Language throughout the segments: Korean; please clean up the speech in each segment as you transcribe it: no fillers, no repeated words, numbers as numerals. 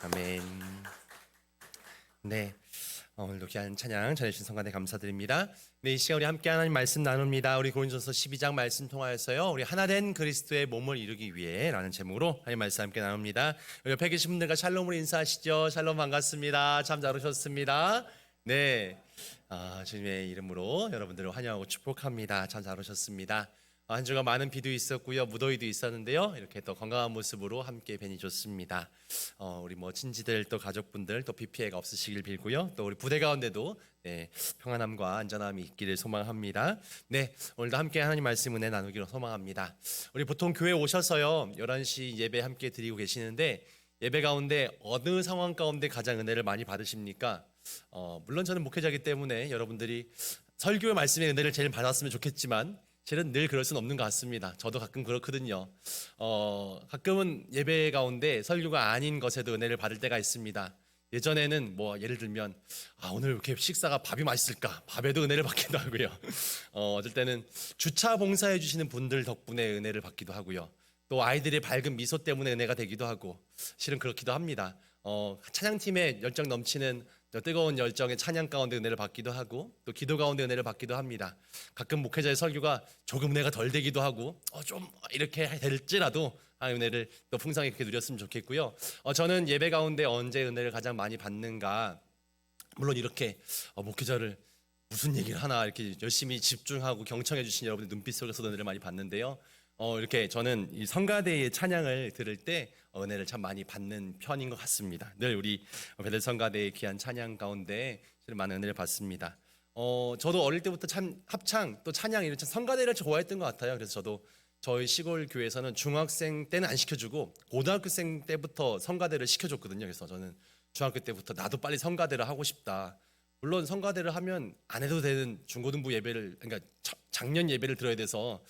아멘. 네, 오늘도 귀한 찬양 전해주신 성가대 감사드립니다. 네, 이 시간 우리 함께 하나님 말씀 나눕니다. 우리 고린도서 12장 말씀 통하여서요, 우리 하나된 그리스도의 몸을 이루기 위해 라는 제목으로 하나님 말씀 함께 나눕니다. 옆에 계신 분들과 샬롬으로 인사하시죠. 샬롬 반갑습니다. 참 잘 오셨습니다. 네, 주님의 이름으로 여러분들을 환영하고 축복합니다. 참 잘 오셨습니다. 한 주간 많은 비도 있었고요, 무더위도 있었는데요, 이렇게 또 건강한 모습으로 함께 뵈니 좋습니다. 우리 친지들 또 가족분들 또 비 피해가 없으시길 빌고요, 또 우리 부대 가운데도 평안함과 안전함이 있기를 소망합니다. 네, 오늘도 함께 하나님 말씀 은혜 나누기로 소망합니다. 우리 보통 교회 오셔서요 11시 예배 함께 드리고 계시는데, 예배 가운데 어느 상황 가운데 가장 은혜를 많이 받으십니까? 물론 저는 목회자이기 때문에 여러분들이 설교의 말씀의 은혜를 제일 받았으면 좋겠지만 실은 늘 그럴 수는 없는 것 같습니다. 저도 가끔 그렇거든요. 가끔은 예배 가운데 설교가 아닌 것에도 은혜를 받을 때가 있습니다. 예전에는 예를 들면 오늘 왜 이렇게 식사가 밥이 맛있을까? 밥에도 은혜를 받기도 하고요. 어떨 때는 주차 봉사해 주시는 분들 덕분에 은혜를 받기도 하고요. 또 아이들의 밝은 미소 때문에 은혜가 되기도 하고, 실은 그렇기도 합니다. 찬양팀의 열정 넘치는 뜨거운 열정의 찬양 가운데 은혜를 받기도 하고, 또 기도 가운데 은혜를 받기도 합니다. 가끔 목회자의 설교가 조금 은혜가 덜 되기도 하고, 좀 이렇게 될지라도 은혜를 또 풍성하게 누렸으면 좋겠고요. 저는 예배 가운데 언제 은혜를 가장 많이 받는가, 물론 이렇게 목회자를 무슨 얘기를 하나 이렇게 열심히 집중하고 경청해 주신 여러분의 눈빛 속에서도 은혜를 많이 받는데요, 이렇게 저는 이 성가대의 찬양을 들을 때 은혜를 참 많이 받는 편인 것 같습니다. 늘 우리 베델 성가대의 귀한 찬양 가운데 많은 은혜를 받습니다. 저도 어릴 때부터 참 합창 또 찬양 이런 성가대를 좋아했던 것 같아요. 그래서 저도 저희 시골 교회에서는 중학생 때는 안 시켜주고 고등학생 때부터 성가대를 시켜줬거든요. 그래서 저는 중학교 때부터 나도 빨리 성가대를 하고 싶다. 물론 성가대를 하면 안 해도 되는 중고등부 예배를, 그러니까 작년 예배를 들어야 돼서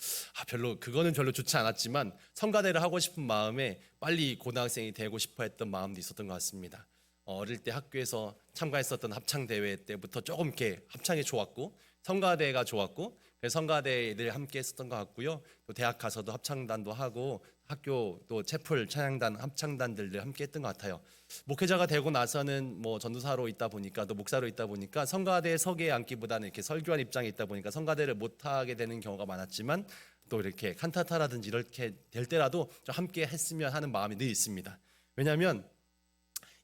그거는 별로 좋지 않았지만 성가대를 하고 싶은 마음에 빨리 고등학생이 되고 싶어 했던 마음도 있었던 것 같습니다. 어릴 때 학교에서 참가했었던 합창대회 때부터 조금 이렇게 합창이 좋았고 성가대가 좋았고, 그래서 성가대에 늘 함께 했었던 것 같고요. 또 대학 가서도 합창단도 하고 학교 또 채플 찬양단 합창단들 늘 함께 했던 것 같아요. 목회자가 되고 나서는 전도사로 있다 보니까 또 목사로 있다 보니까 성가대에 서기에 앉기보다는 이렇게 설교한 입장에 있다 보니까 성가대를 못 하게 되는 경우가 많았지만, 또 이렇게 칸타타라든지 이렇게 될 때라도 좀 함께 했으면 하는 마음이 늘 있습니다. 왜냐하면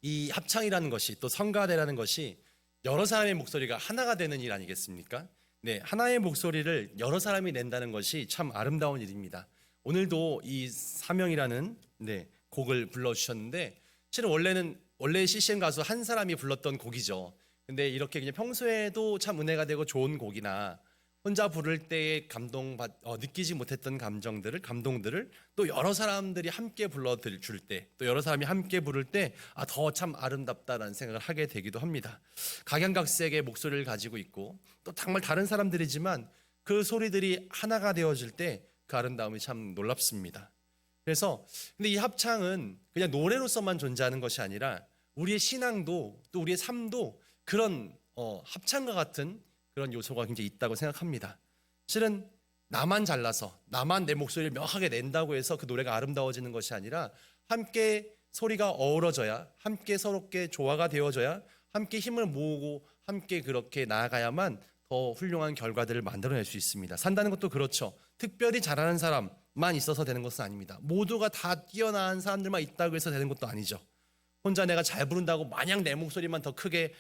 이 합창이라는 것이, 또 성가대라는 것이 여러 사람의 목소리가 하나가 되는 일 아니겠습니까? 네, 하나의 목소리를 여러 사람이 낸다는 것이 참 아름다운 일입니다. 오늘도 이 사명이라는 곡을 불러주셨는데, 실은 원래 CCM 가수 한 사람이 불렀던 곡이죠. 근데 이렇게 그냥 평소에도 참 은혜가 되고 좋은 곡이나 혼자 부를 때의 느끼지 못했던 감동들을 또 여러 사람들이 함께 불러줄 때, 또 여러 사람이 함께 부를 때 더 참 아름답다라는 생각을 하게 되기도 합니다. 각양각색의 목소리를 가지고 있고 또 정말 다른 사람들이지만 그 소리들이 하나가 되어질 때 그 아름다움이 참 놀랍습니다. 그래서 근데 이 합창은 그냥 노래로서만 존재하는 것이 아니라 우리의 신앙도 또 우리의 삶도 그런 합창과 같은 그런 요소가 굉장히 있다고 생각합니다. 실은 나만 잘나서 나만 내 목소리를 명확하게 낸다고 해서 그 노래가 아름다워지는 것이 아니라 함께 소리가 어우러져야, 함께 서로께 조화가 되어져야, 함께 힘을 모으고 함께 그렇게 나아가야만 더 훌륭한 결과들을 만들어낼 수 있습니다. 산다는 것도 그렇죠. 특별히 잘하는 사람만 있어서 되는 것은 아닙니다. 모두가 다 뛰어난 사람들만 있다고 해서 되는 것도 아니죠. 혼자 내가 잘 부른다고 마냥 내 목소리만 더 크게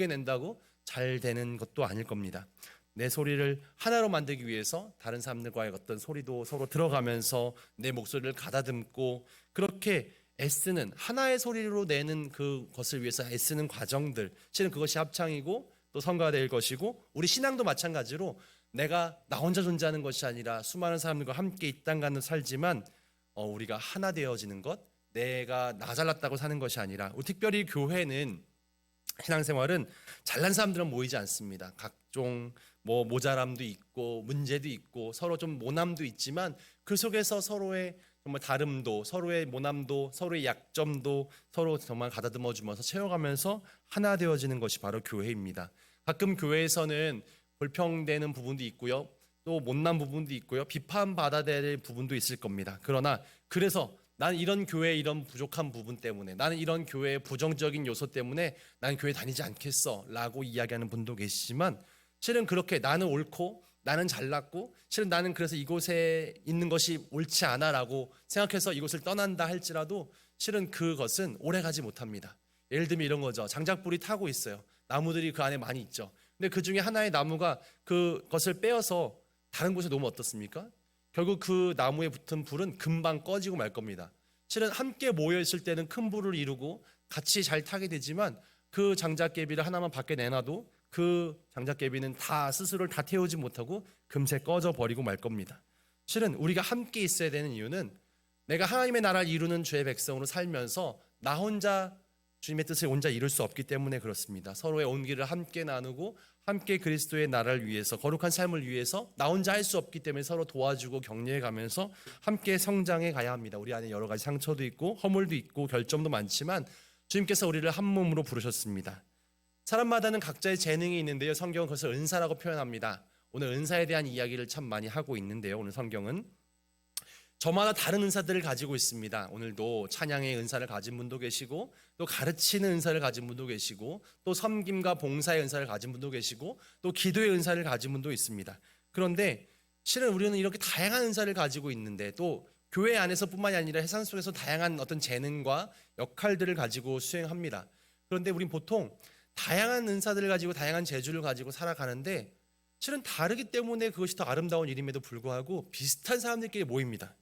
낸다고 잘 되는 것도 아닐 겁니다. 내 소리를 하나로 만들기 위해서 다른 사람들과의 어떤 소리도 서로 들어가면서 내 목소리를 가다듬고, 그렇게 애쓰는, 하나의 소리로 내는 그것을 위해서 애쓰는 과정들, 실은 그것이 합창이고 또 성가될 것이고, 우리 신앙도 마찬가지로 내가 나 혼자 존재하는 것이 아니라 수많은 사람들과 함께 이 땅 가운데 살지만 우리가 하나 되어지는 것, 내가 나 잘났다고 사는 것이 아니라, 특별히 교회는, 신앙생활은 잘난 사람들은 모이지 않습니다. 각종 모자람도 있고 문제도 있고 서로 좀 모남도 있지만 그 속에서 서로의 정말 다름도, 서로의 모남도, 서로의 약점도 서로 정말 가다듬어 주면서 채워가면서 하나 되어지는 것이 바로 교회입니다. 가끔 교회에서는 불평되는 부분도 있고요, 또 못난 부분도 있고요, 비판받아야 될 부분도 있을 겁니다. 그러나 그래서 나는 이런 교회의 이런 부족한 부분 때문에, 나는 이런 교회의 부정적인 요소 때문에 나는 교회 다니지 않겠어 라고 이야기하는 분도 계시지만, 실은 그렇게 나는 옳고 나는 잘났고 실은 나는 그래서 이곳에 있는 것이 옳지 않아 라고 생각해서 이곳을 떠난다 할지라도 실은 그것은 오래가지 못합니다. 예를 들면 이런 거죠. 장작불이 타고 있어요. 나무들이 그 안에 많이 있죠. 근데 그 중에 하나의 나무가 그것을 빼어서 다른 곳에 놓으면 어떻습니까? 결국 그 나무에 붙은 불은 금방 꺼지고 말 겁니다. 실은 함께 모여 있을 때는 큰 불을 이루고 같이 잘 타게 되지만, 그 장작개비를 하나만 밖에 내놔도 그 장작개비는 다 스스로를 다 태우지 못하고 금세 꺼져 버리고 말 겁니다. 실은 우리가 함께 있어야 되는 이유는, 내가 하나님의 나라를 이루는 주의 백성으로 살면서 나 혼자 주님의 뜻을 혼자 이룰 수 없기 때문에 그렇습니다. 서로의 온기를 함께 나누고 함께 그리스도의 나라를 위해서, 거룩한 삶을 위해서 나 혼자 할 수 없기 때문에 서로 도와주고 격려해 가면서 함께 성장해 가야 합니다. 우리 안에 여러 가지 상처도 있고 허물도 있고 결점도 많지만 주님께서 우리를 한 몸으로 부르셨습니다. 사람마다는 각자의 재능이 있는데요, 성경은 그것을 은사라고 표현합니다. 오늘 은사에 대한 이야기를 참 많이 하고 있는데요, 오늘 성경은 저마다 다른 은사들을 가지고 있습니다. 오늘도 찬양의 은사를 가진 분도 계시고, 또 가르치는 은사를 가진 분도 계시고, 또 섬김과 봉사의 은사를 가진 분도 계시고, 또 기도의 은사를 가진 분도 있습니다. 그런데 실은 우리는 이렇게 다양한 은사를 가지고 있는데, 또 교회 안에서뿐만이 아니라 세상 속에서 다양한 어떤 재능과 역할들을 가지고 수행합니다. 그런데 우린 보통 다양한 은사들을 가지고 다양한 재주를 가지고 살아가는데, 실은 다르기 때문에 그것이 더 아름다운 일임에도 불구하고 비슷한 사람들끼리 모입니다.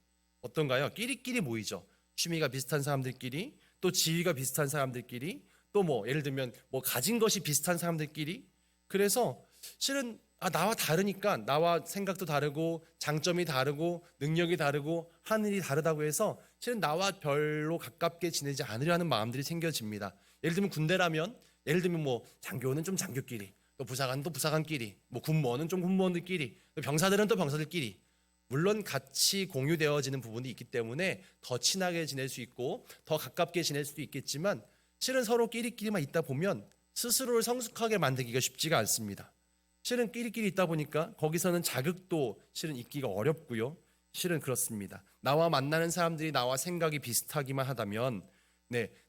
어떤가요? 끼리끼리 모이죠. 취미가 비슷한 사람들끼리, 또 지위가 비슷한 사람들끼리, 또 예를 들면 가진 것이 비슷한 사람들끼리. 그래서 실은 나와 다르니까, 나와 생각도 다르고 장점이 다르고 능력이 다르고 하늘이 다르다고 해서 실은 나와 별로 가깝게 지내지 않으려 하는 마음들이 생겨집니다. 예를 들면 군대라면, 예를 들면 장교는 좀 장교끼리, 또 부사관은 또 부사관끼리, 군무원은 좀 군무원들끼리, 또 병사들은 또 병사들끼리. 물론 같이 공유되어지는 부분이 있기 때문에 더 친하게 지낼 수 있고 더 가깝게 지낼 수도 있겠지만, 실은 서로 끼리끼리만 있다 보면 스스로를 성숙하게 만들기가 쉽지가 않습니다. 실은 끼리끼리 있다 보니까 거기서는 자극도 실은 있기가 어렵고요. 실은 그렇습니다. 나와 만나는 사람들이 나와 생각이 비슷하기만 하다면,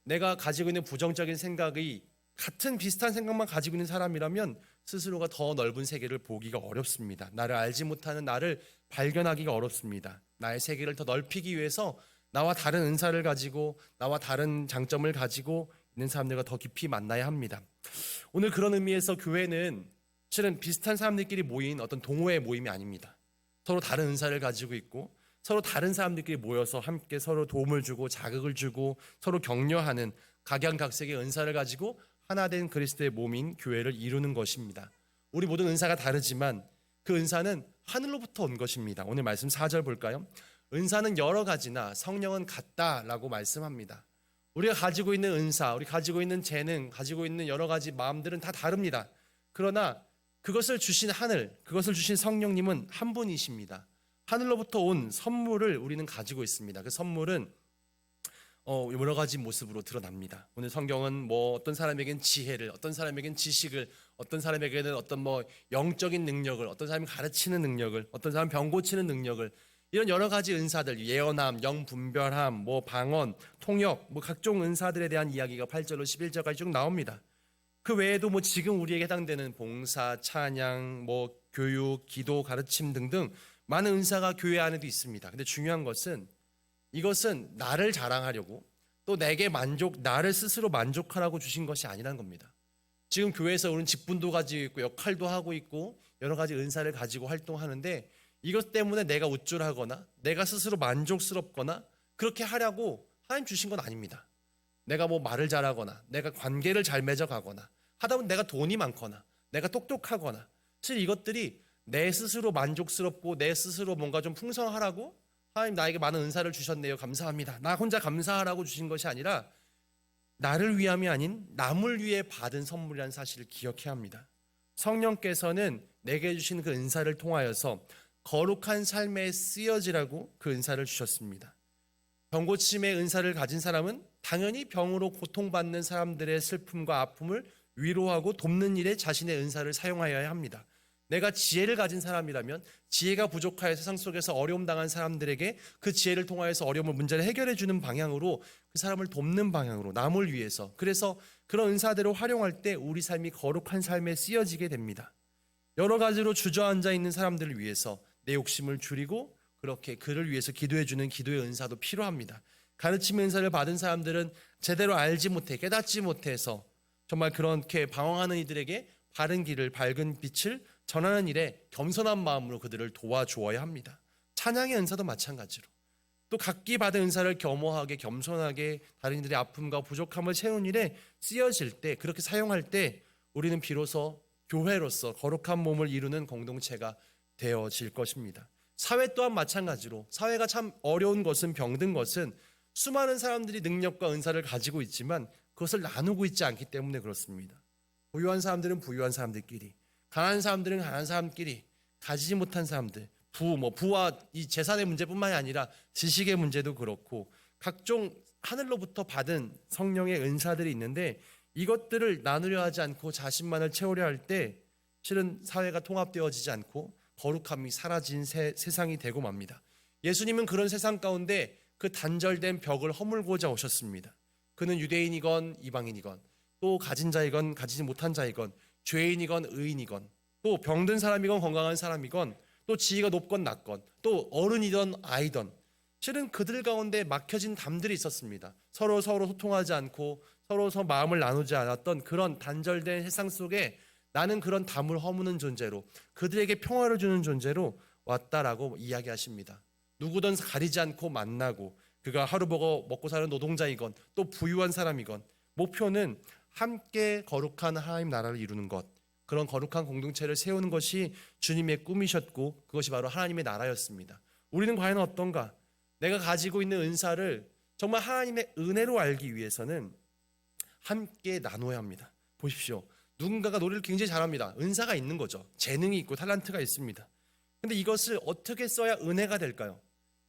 내가 가지고 있는 부정적인 생각이 같은 비슷한 생각만 가지고 있는 사람이라면 스스로가 더 넓은 세계를 보기가 어렵습니다. 나를 알지 못하는 나를 발견하기가 어렵습니다. 나의 세계를 더 넓히기 위해서 나와 다른 은사를 가지고 나와 다른 장점을 가지고 있는 사람들과 더 깊이 만나야 합니다. 오늘 그런 의미에서 교회는 실은 비슷한 사람들끼리 모인 어떤 동호회 모임이 아닙니다. 서로 다른 은사를 가지고 있고 서로 다른 사람들끼리 모여서 함께 서로 도움을 주고 자극을 주고 서로 격려하는 각양각색의 은사를 가지고 하나된 그리스도의 몸인 교회를 이루는 것입니다. 우리 모든 은사가 다르지만 그 은사는 하늘로부터 온 것입니다. 오늘 말씀 4절 볼까요? 은사는 여러 가지나 성령은 같다라고 말씀합니다. 우리가 가지고 있는 은사, 우리 가지고 있는 재능, 가지고 있는 여러 가지 마음들은 다 다릅니다. 그러나 그것을 주신 하늘, 그것을 주신 성령님은 한 분이십니다. 하늘로부터 온 선물을 우리는 가지고 있습니다. 그 선물은 여러 가지 모습으로 드러납니다. 오늘 성경은 어떤 사람에겐 지혜를, 어떤 사람에겐 지식을, 어떤 사람에게는 어떤 영적인 능력을, 어떤 사람이 가르치는 능력을, 어떤 사람은 병 고치는 능력을, 이런 여러 가지 은사들, 예언함, 영분별함, 방언, 통역, 각종 은사들에 대한 이야기가 8절로 11절까지 쭉 나옵니다. 그 외에도 지금 우리에게 해당되는 봉사, 찬양, 교육, 기도, 가르침 등등 많은 은사가 교회 안에도 있습니다. 근데 중요한 것은 이것은 나를 자랑하려고 또 내게 나를 스스로 만족하라고 주신 것이 아니라는 겁니다. 지금 교회에서 우리는 직분도 가지고 있고 역할도 하고 있고 여러 가지 은사를 가지고 활동하는데, 이것 때문에 내가 우쭐하거나 내가 스스로 만족스럽거나 그렇게 하려고 하나님 주신 건 아닙니다. 내가 말을 잘하거나 내가 관계를 잘 맺어가거나 하다 보면 내가 돈이 많거나 내가 똑똑하거나, 사실 이것들이 내 스스로 만족스럽고 내 스스로 뭔가 좀 풍성하라고 하나님 나에게 많은 은사를 주셨네요, 감사합니다, 나 혼자 감사하라고 주신 것이 아니라 나를 위함이 아닌 남을 위해 받은 선물이라는 사실을 기억해야 합니다. 성령께서는 내게 주신 그 은사를 통하여서 거룩한 삶에 쓰여지라고 그 은사를 주셨습니다. 병고침의 은사를 가진 사람은 당연히 병으로 고통받는 사람들의 슬픔과 아픔을 위로하고 돕는 일에 자신의 은사를 사용하여야 합니다. 내가 지혜를 가진 사람이라면 지혜가 부족하여 세상 속에서 어려움 당한 사람들에게 그 지혜를 통하여서 어려움을 문제를 해결해 주는 방향으로, 그 사람을 돕는 방향으로, 남을 위해서, 그래서 그런 은사대로 활용할 때 우리 삶이 거룩한 삶에 쓰여지게 됩니다. 여러 가지로 주저앉아 있는 사람들을 위해서 내 욕심을 줄이고 그렇게 그를 위해서 기도해 주는 기도의 은사도 필요합니다. 가르침의 은사를 받은 사람들은 제대로 알지 못해, 깨닫지 못해서 정말 그렇게 방황하는 이들에게 바른 길을, 밝은 빛을 전하는 일에 겸손한 마음으로 그들을 도와주어야 합니다. 찬양의 은사도 마찬가지로 또 각기 받은 은사를 겸허하게, 겸손하게 다른 이들의 아픔과 부족함을 채우는 일에 쓰여질 때, 그렇게 사용할 때 우리는 비로소 교회로서 거룩한 몸을 이루는 공동체가 되어질 것입니다. 사회 또한 마찬가지로, 사회가 참 어려운 것은, 병든 것은 수많은 사람들이 능력과 은사를 가지고 있지만 그것을 나누고 있지 않기 때문에 그렇습니다. 부유한 사람들은 부유한 사람들끼리, 가난한 사람들은 가난한 사람끼리, 가지지 못한 사람들, 부와 이 재산의 문제뿐만이 아니라 지식의 문제도 그렇고 각종 하늘로부터 받은 성령의 은사들이 있는데 이것들을 나누려 하지 않고 자신만을 채우려 할 때 실은 사회가 통합되어지지 않고 거룩함이 사라진 세상이 되고 맙니다. 예수님은 그런 세상 가운데 그 단절된 벽을 허물고자 오셨습니다. 그는 유대인이건 이방인이건, 또 가진 자이건 가지지 못한 자이건, 죄인이건 의인이건, 또 병든 사람이건 건강한 사람이건, 또 지위가 높건 낮건, 또 어른이든 아이든 실은 그들 가운데 막혀진 담들이 있었습니다. 서로 소통하지 않고 서로 마음을 나누지 않았던 그런 단절된 세상 속에 나는 그런 담을 허무는 존재로, 그들에게 평화를 주는 존재로 왔다라고 이야기하십니다. 누구든 가리지 않고 만나고, 그가 하루 먹고 사는 노동자이건 또 부유한 사람이건, 목표는 함께 거룩한 하나님 나라를 이루는 것, 그런 거룩한 공동체를 세우는 것이 주님의 꿈이셨고 그것이 바로 하나님의 나라였습니다. 우리는 과연 어떤가? 내가 가지고 있는 은사를 정말 하나님의 은혜로 알기 위해서는 함께 나눠야 합니다. 보십시오. 누군가가 노래를 굉장히 잘합니다. 은사가 있는 거죠. 재능이 있고 탤런트가 있습니다. 근데 이것을 어떻게 써야 은혜가 될까요?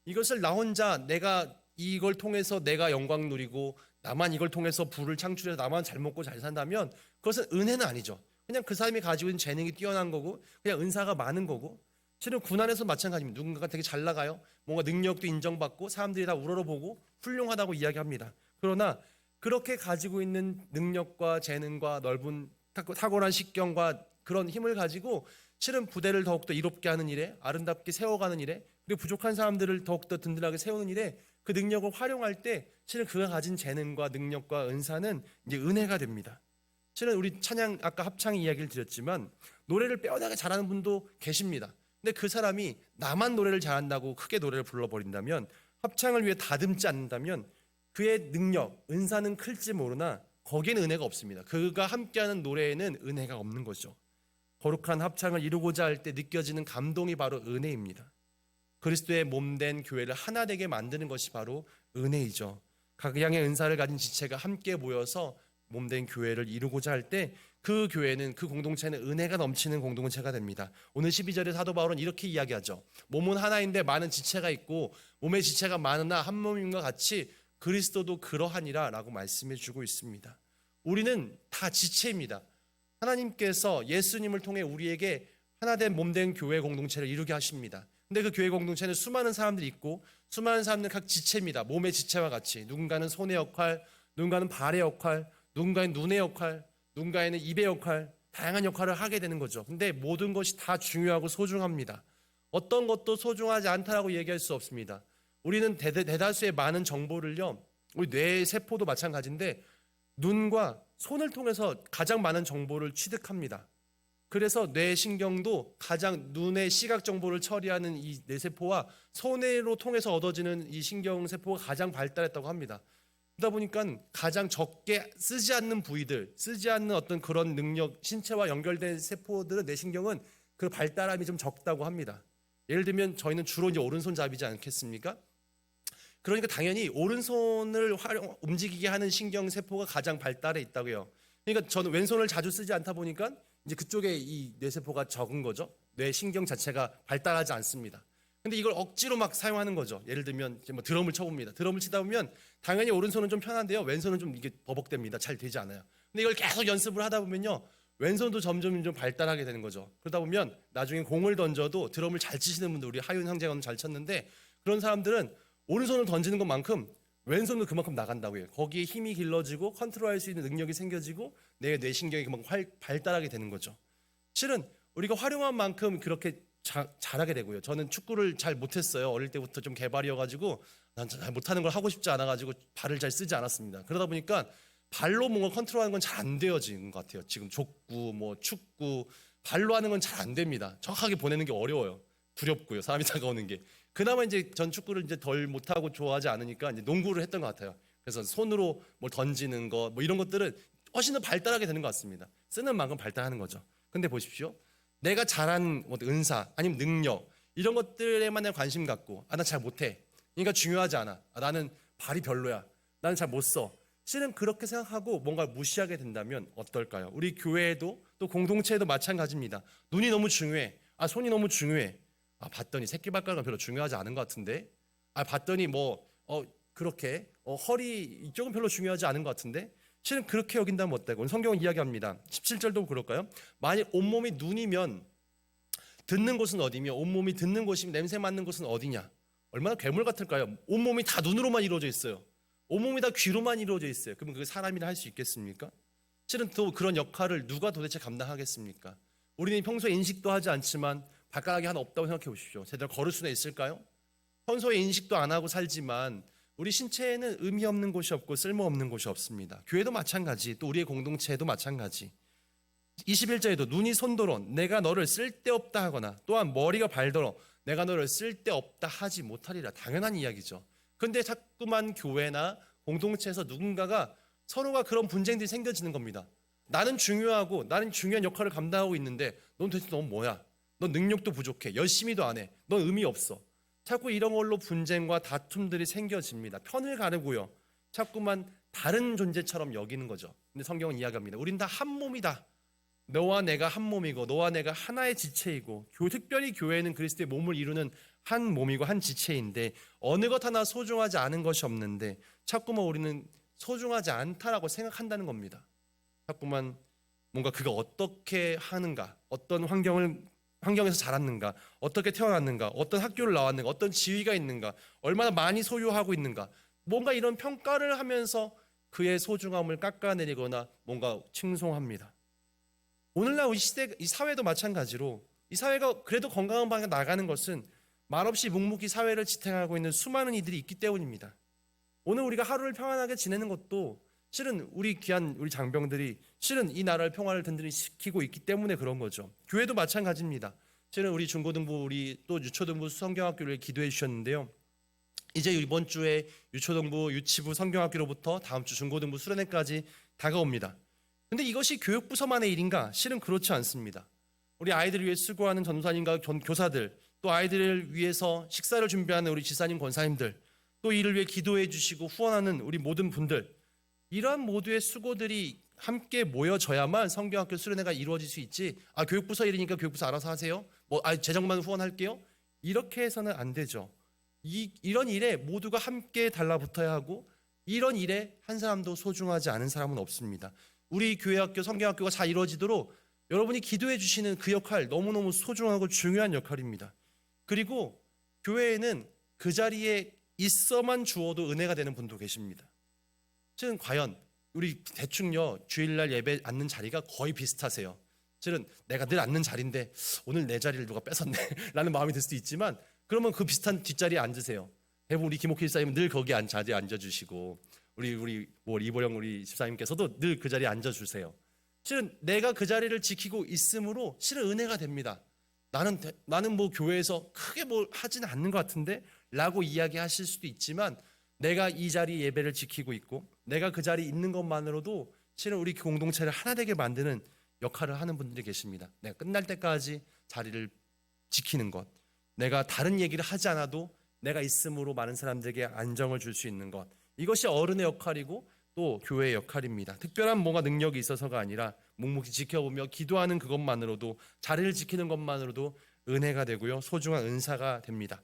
이것을 나 혼자 내가 이걸 통해서 내가 영광 누리고 나만 이걸 통해서 부를 창출해서 나만 잘 먹고 잘 산다면 그것은 은혜는 아니죠. 그냥 그 사람이 가지고 있는 재능이 뛰어난 거고 그냥 은사가 많은 거고, 실은 군안에서 마찬가지입니다. 누군가가 되게 잘 나가요. 뭔가 능력도 인정받고 사람들이 다 우러러보고 훌륭하다고 이야기합니다. 그러나 그렇게 가지고 있는 능력과 재능과 넓은 탁월한 식견과 그런 힘을 가지고 실은 부대를 더욱더 이롭게 하는 일에, 아름답게 세워가는 일에, 그리고 부족한 사람들을 더욱더 든든하게 세우는 일에 그 능력을 활용할 때 실은 그가 가진 재능과 능력과 은사는 이제 은혜가 됩니다. 실은 우리 찬양, 아까 합창 이야기를 드렸지만 노래를 빼어나게 잘하는 분도 계십니다. 근데 그 사람이 나만 노래를 잘한다고 크게 노래를 불러버린다면, 합창을 위해 다듬지 않는다면 그의 능력, 은사는 클지 모르나 거기에는 은혜가 없습니다. 그가 함께하는 노래에는 은혜가 없는 거죠. 거룩한 합창을 이루고자 할 때 느껴지는 감동이 바로 은혜입니다. 그리스도의 몸된 교회를 하나 되게 만드는 것이 바로 은혜이죠. 각양의 은사를 가진 지체가 함께 모여서 몸된 교회를 이루고자 할 때 그 교회는, 그 공동체는 은혜가 넘치는 공동체가 됩니다. 오늘 12절에 사도 바울은 이렇게 이야기하죠. 몸은 하나인데 많은 지체가 있고 몸의 지체가 많으나 한 몸임과 같이 그리스도도 그러하니라 라고 말씀해 주고 있습니다. 우리는 다 지체입니다. 하나님께서 예수님을 통해 우리에게 하나된 몸된 교회 공동체를 이루게 하십니다. 근데 그 교회 공동체는 수많은 사람들이 있고 수많은 사람들은 각 지체입니다. 몸의 지체와 같이 누군가는 손의 역할, 누군가는 발의 역할, 누군가는 눈의 역할, 누군가에는 입의 역할, 다양한 역할을 하게 되는 거죠. 근데 모든 것이 다 중요하고 소중합니다. 어떤 것도 소중하지 않다라고 얘기할 수 없습니다. 우리는 대다수의 많은 정보를요, 우리 뇌 세포도 마찬가지인데 눈과 손을 통해서 가장 많은 정보를 취득합니다. 그래서 뇌신경도 가장 눈의 시각 정보를 처리하는 이 뇌세포와 손으로 통해서 얻어지는 이 신경세포가 가장 발달했다고 합니다. 그러다 보니까 가장 적게 쓰지 않는 부위들, 쓰지 않는 어떤 그런 능력, 신체와 연결된 세포들은, 뇌신경은 그 발달함이 좀 적다고 합니다. 예를 들면 저희는 주로 이제 오른손잡이지 않겠습니까? 그러니까 당연히 오른손을 움직이게 하는 신경세포가 가장 발달해 있다고요. 그러니까 저는 왼손을 자주 쓰지 않다 보니까 이제 그쪽에 이 뇌세포가 적은 거죠. 뇌신경 자체가 발달하지 않습니다. 근데 이걸 억지로 막 사용하는 거죠. 예를 들면 이제 뭐 드럼을 쳐봅니다. 드럼을 치다 보면 당연히 오른손은 좀 편한데요, 왼손은 좀 이게 버벅댑니다. 잘 되지 않아요. 근데 이걸 계속 연습을 하다 보면요, 왼손도 점점 좀 발달하게 되는 거죠. 그러다 보면 나중에 공을 던져도 드럼을 잘 치시는 분들, 우리 하윤 형제가 잘 쳤는데, 그런 사람들은 오른손을 던지는 것만큼 왼손도 그만큼 나간다고요. 거기에 힘이 길러지고 컨트롤할 수 있는 능력이 생겨지고 내 뇌신경이 그만큼 발달하게 되는 거죠. 실은 우리가 활용한 만큼 그렇게 잘하게 되고요. 저는 축구를 잘 못했어요. 어릴 때부터 좀 개발이어가지고 난 잘 못하는 걸 하고 싶지 않아가지고 발을 잘 쓰지 않았습니다. 그러다 보니까 발로 뭔가 컨트롤하는 건 잘 안 되어지는 것 같아요. 지금 족구, 뭐 축구, 발로 하는 건 잘 안 됩니다. 정확하게 보내는 게 어려워요. 두렵고요. 사람이 다가오는 게. 그나마 이제 전 축구를 이제 덜 못하고 좋아하지 않으니까 이제 농구를 했던 것 같아요. 그래서 손으로 뭘 던지는 거, 뭐 이런 것들은 훨씬 더 발달하게 되는 것 같습니다. 쓰는 만큼 발달하는 거죠. 근데 보십시오. 내가 잘한 뭐 은사 아니면 능력 이런 것들에만 관심 갖고 나 잘 못해. 그러니까 중요하지 않아. 나는 발이 별로야. 나는 잘 못 써. 실은 그렇게 생각하고 뭔가 무시하게 된다면 어떨까요? 우리 교회에도 또 공동체에도 마찬가지입니다. 눈이 너무 중요해. 손이 너무 중요해. 봤더니 새끼발가락은 별로 중요하지 않은 것 같은데. 봤더니 그렇게 허리 이쪽은 별로 중요하지 않은 것 같은데. 실은 그렇게 여긴다면 어때요? 성경은 이야기합니다. 17절도 그럴까요? 만일 온몸이 눈이면 듣는 곳은 어디며 온몸이 듣는 곳이면 냄새 맡는 곳은 어디냐? 얼마나 괴물 같을까요? 온몸이 다 눈으로만 이루어져 있어요. 온몸이 다 귀로만 이루어져 있어요. 그러면 그게 사람이라 할 수 있겠습니까? 실은 또 그런 역할을 누가 도대체 감당하겠습니까? 우리는 평소에 인식도 하지 않지만 발가락이 하나 없다고 생각해 보십시오. 제대로 걸을 수는 있을까요? 평소에 인식도 안 하고 살지만 우리 신체에는 의미 없는 곳이 없고 쓸모없는 곳이 없습니다. 교회도 마찬가지, 또 우리의 공동체도 마찬가지. 21절에도 눈이 손더러 내가 너를 쓸데없다 하거나 또한 머리가 발더러 내가 너를 쓸데없다 하지 못하리라. 당연한 이야기죠. 근데 자꾸만 교회나 공동체에서 누군가가 서로가 그런 분쟁들이 생겨지는 겁니다. 나는 중요하고 나는 중요한 역할을 감당하고 있는데 넌 도대체 넌 뭐야? 넌 능력도 부족해. 열심히도 안 해. 넌 의미 없어. 자꾸 이런 걸로 분쟁과 다툼들이 생겨집니다. 편을 가르고요. 자꾸만 다른 존재처럼 여기는 거죠. 근데 성경은 이야기합니다. 우린 다 한 몸이다. 너와 내가 한 몸이고 너와 내가 하나의 지체이고 특별히 교회는 그리스도의 몸을 이루는 한 몸이고 한 지체인데 어느 것 하나 소중하지 않은 것이 없는데 자꾸만 우리는 소중하지 않다라고 생각한다는 겁니다. 자꾸만 뭔가 그가 어떻게 하는가, 어떤 환경에서 자랐는가, 어떻게 태어났는가, 어떤 학교를 나왔는가, 어떤 지위가 있는가, 얼마나 많이 소유하고 있는가, 뭔가 이런 평가를 하면서 그의 소중함을 깎아내리거나 뭔가 칭송합니다. 오늘날 우리 시대, 이 사회도 마찬가지로 이 사회가 그래도 건강한 방향에 나가는 것은 말없이 묵묵히 사회를 지탱하고 있는 수많은 이들이 있기 때문입니다. 오늘 우리가 하루를 평안하게 지내는 것도 실은 우리 귀한 우리 장병들이 실은 이 나라를 평화를 든든히 지키고 있기 때문에 그런 거죠. 교회도 마찬가지입니다. 실은 우리 중고등부 우리 또 유초등부 성경학교를 기도해 주셨는데요. 이제 이번 주에 유초등부 유치부 성경학교로부터 다음 주 중고등부 수련회까지 다가옵니다. 근데 이것이 교육부서만의 일인가? 실은 그렇지 않습니다. 우리 아이들을 위해 수고하는 전도사님과 교사들, 또 아이들을 위해서 식사를 준비하는 우리 지사님, 권사님들, 또 이를 위해 기도해 주시고 후원하는 우리 모든 분들, 이러한 모두의 수고들이 함께 모여져야만 성경학교 수련회가 이루어질 수 있지. 교육부서 일이니까 교육부서 알아서 하세요. 재정만 후원할게요. 이렇게 해서는 안 되죠. 이런 일에 모두가 함께 달라붙어야 하고 이런 일에 한 사람도 소중하지 않은 사람은 없습니다. 우리 교회학교, 성경학교가 잘 이루어지도록 여러분이 기도해 주시는 그 역할 너무너무 소중하고 중요한 역할입니다. 그리고 교회에는 그 자리에 있어만 주어도 은혜가 되는 분도 계십니다. 실은 과연 우리 대충요 주일날 예배 앉는 자리가 거의 비슷하세요. 실은 내가 늘 앉는 자리인데 오늘 내 자리를 누가 뺏었네 라는 마음이 들 수도 있지만 그러면 그 비슷한 뒷자리에 앉으세요. 대부분 우리 김옥희 집사님은 늘 거기 자리에 앉아주시고 우리 이보령 우리 집사님께서도 늘 그 자리에 앉아주세요. 실은 내가 그 자리를 지키고 있으므로 실은 은혜가 됩니다. 나는 뭐 교회에서 크게 뭘 하지는 않는 것 같은데 라고 이야기하실 수도 있지만 내가 이 자리 예배를 지키고 있고 내가 그 자리에 있는 것만으로도 실은 우리 공동체를 하나 되게 만드는 역할을 하는 분들이 계십니다. 내가 끝날 때까지 자리를 지키는 것, 내가 다른 얘기를 하지 않아도 내가 있음으로 많은 사람들에게 안정을 줄 수 있는 것, 이것이 어른의 역할이고 또 교회의 역할입니다. 특별한 뭔가 능력이 있어서가 아니라 묵묵히 지켜보며 기도하는 그것만으로도 자리를 지키는 것만으로도 은혜가 되고요 소중한 은사가 됩니다.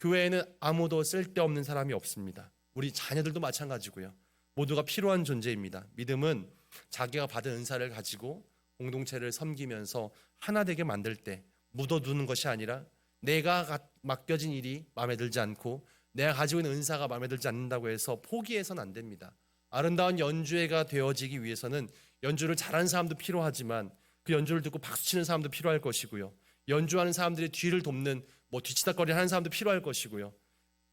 교회에는 아무도 쓸데없는 사람이 없습니다. 우리 자녀들도 마찬가지고요. 모두가 필요한 존재입니다. 믿음은 자기가 받은 은사를 가지고 공동체를 섬기면서 하나 되게 만들 때 묻어두는 것이 아니라 내가 맡겨진 일이 마음에 들지 않고 내가 가지고 있는 은사가 마음에 들지 않는다고 해서 포기해서는 안 됩니다. 아름다운 연주회가 되어지기 위해서는 연주를 잘하는 사람도 필요하지만 그 연주를 듣고 박수치는 사람도 필요할 것이고요. 연주하는 사람들의 뒤를 돕는 뒤치다거리 하는 사람도 필요할 것이고요.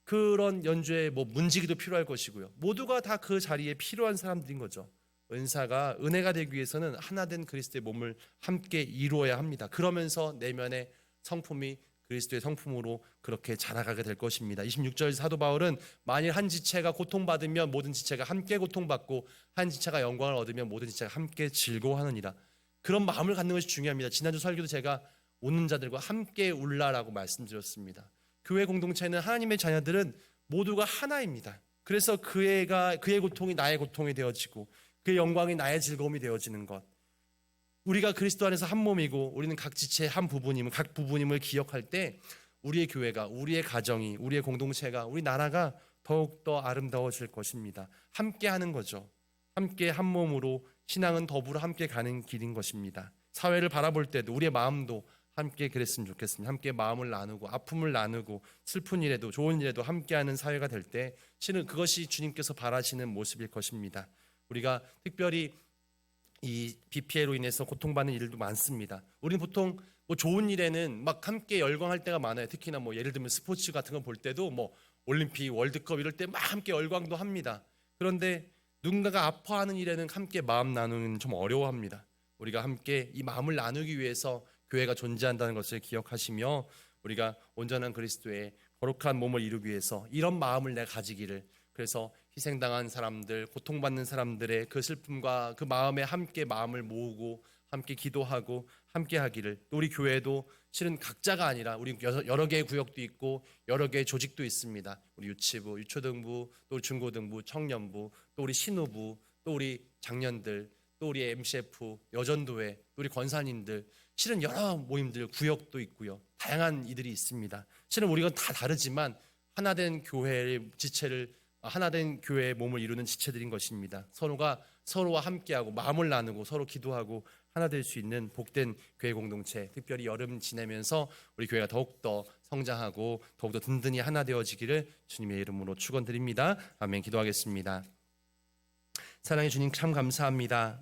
그런 연주에 문지기도 필요할 것이고요. 모두가 다 그 자리에 필요한 사람들인 거죠. 은혜가 되기 위해서는 하나된 그리스도의 몸을 함께 이루어야 합니다. 그러면서 내면의 성품이 그리스도의 성품으로 그렇게 자라가게 될 것입니다. 26절 사도 바울은 만일 한 지체가 고통받으면 모든 지체가 함께 고통받고 한 지체가 영광을 얻으면 모든 지체가 함께 즐거워하느니라. 그런 마음을 갖는 것이 중요합니다. 지난주 설교도 제가 웃는 자들과 함께 울라라고 말씀드렸습니다. 교회 공동체는 하나님의 자녀들은 모두가 하나입니다. 그래서 그의 고통이 나의 고통이 되어지고 그의 영광이 나의 즐거움이 되어지는 것. 우리가 그리스도 안에서 한 몸이고 우리는 각 지체의 한 부분임을, 각 부분임을 기억할 때 우리의 교회가, 우리의 가정이, 우리의 공동체가, 우리 나라가 더욱더 아름다워질 것입니다. 함께 하는 거죠. 함께 한 몸으로 신앙은 더불어 함께 가는 길인 것입니다. 사회를 바라볼 때도 우리의 마음도 함께 그랬으면 좋겠습니다. 함께 마음을 나누고 아픔을 나누고 슬픈 일에도 좋은 일에도 함께하는 사회가 될 때 실은 그것이 주님께서 바라시는 모습일 것입니다. 우리가 특별히 이 비 피해로 인해서 고통받는 일도 많습니다. 우리는 보통 좋은 일에는 막 함께 열광할 때가 많아요. 특히나 예를 들면 스포츠 같은 거 볼 때도 올림픽, 월드컵 이럴 때 막 함께 열광도 합니다. 그런데 누군가가 아파하는 일에는 함께 마음 나누는 좀 어려워합니다. 우리가 함께 이 마음을 나누기 위해서 교회가 존재한다는 것을 기억하시며 우리가 온전한 그리스도의 거룩한 몸을 이루기 위해서 이런 마음을 내가 가지기를, 그래서 희생당한 사람들, 고통받는 사람들의 그 슬픔과 그 마음에 함께 마음을 모으고 함께 기도하고 함께 하기를, 또 우리 교회도 실은 각자가 아니라 우리 여러 개의 구역도 있고 여러 개의 조직도 있습니다. 우리 유치부, 유초등부, 또 우리 중고등부, 청년부, 또 우리 신우부, 또 우리 장년들, 또 우리 MCF, 여전도회, 또 우리 권사님들, 실은 여러 모임들, 구역도 있고요. 다양한 이들이 있습니다. 실은 우리가 다 다르지만 하나된 교회의 지체를, 하나된 교회의 몸을 이루는 지체들인 것입니다. 서로가 서로와 함께하고 마음을 나누고 서로 기도하고 하나 될 수 있는 복된 교회 공동체, 특별히 여름 지내면서 우리 교회가 더욱더 성장하고 더욱더 든든히 하나 되어지기를 주님의 이름으로 축원드립니다. 아멘. 기도하겠습니다. 사랑의 주님, 참 감사합니다.